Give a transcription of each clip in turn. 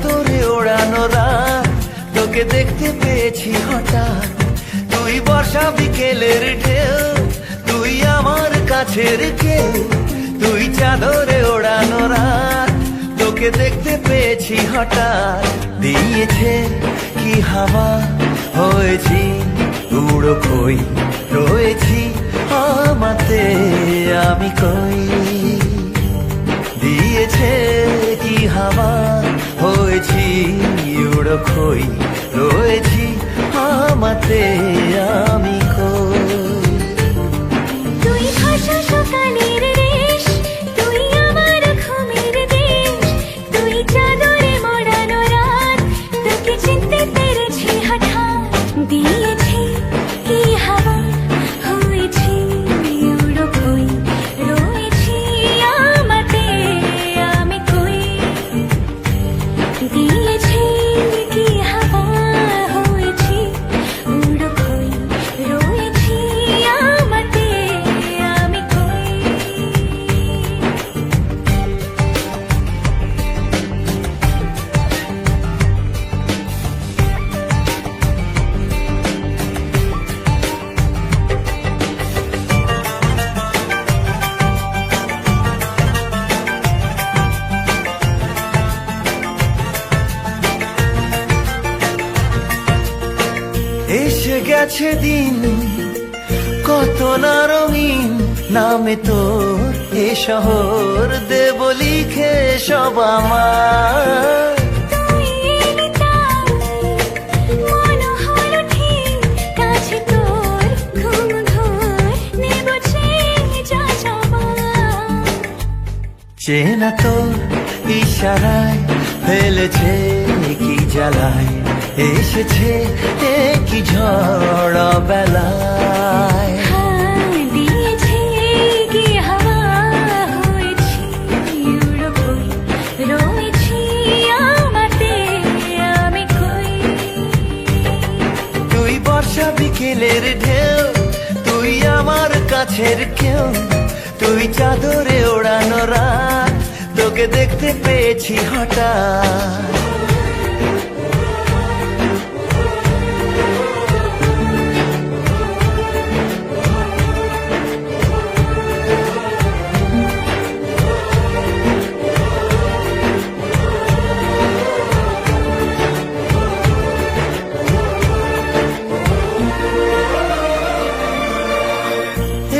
চাদরে ওড়ানো রাত, তোকে দেখতে পেয়েছি হঠাৎ। তুই বর্ষা বিকেলের ঢেউ, তুই আমার কাছের কেউ। তুই চাদরে ওড়ানো রাত, তোকে দেখতে পেয়েছি হঠাৎ। দিয়েছে কি হাওয়া, হয়েছি উড়ো খই, রয়েছি আমাতে আমি কই। দিয়েছে কি হাওয়া, হয়েছি উড়ো খই, রয়েছি আমাতে আমি কই। তুই ভাষা সকালের রেশ, তুই আমার ঘুমের দেশ। তুই চাদরে মোড়ানো রাত, তোকে চিনতে পেরেছি হঠাৎ। দিয়েছি কি হাওয়া, হয়েছি উড়ো খই, রয়েছি আমাতে আমি কই। দিয়েছি কি হাওয়া, হয়েছি উড়ো খই, রয়েছি আমাতে আমি কই। এসে গেছে দিন কত না রঙিন, নামে তোর এ শহর দেব লিখে সব আমার। তুই এলি তাই মন হলো ঠিক, কাছে তোর ঘুম ঘোর নেব যা যাবার। চেনা তোর ইশারায় ফেলেছে কি জ্বালায়, এসেছে কি ঝড় বেলায়। দিয়েছি কি হাওয়া, হয়েছি উড়ো খই, রয়েছি আমাতে আমি কই। তুই বর্ষা বিকেলের ঢেউ, তুই আমার কাছের কেউ। তুই চাদরে ওড়ানো রাত, তোকে দেখতে পেয়েছি হঠাৎ।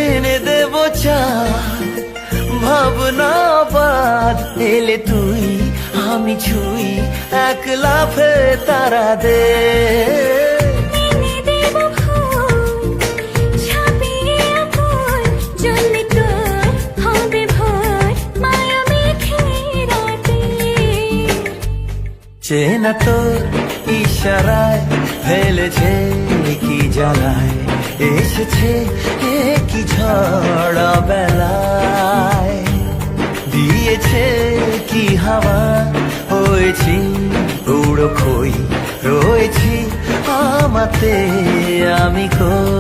এনে দেব চাঁদ ভাবনা বাদ, এলে তুই আমি ছুই এক লাফে তারা দে। এনে দেব ফুল, ছাপিয়ে ফুল, জ্বলবে তোর হবে ভোর মায়া মেঘে রাতে। চেনা তোর ইশারায় ফেলেছে কি জ্বালায়, এসেছে কি ঝড় বেলায়। দিয়েছে কি হাওয়া, হয়েছি উড়ো খই, রয়েছি আমাতে আমি কই।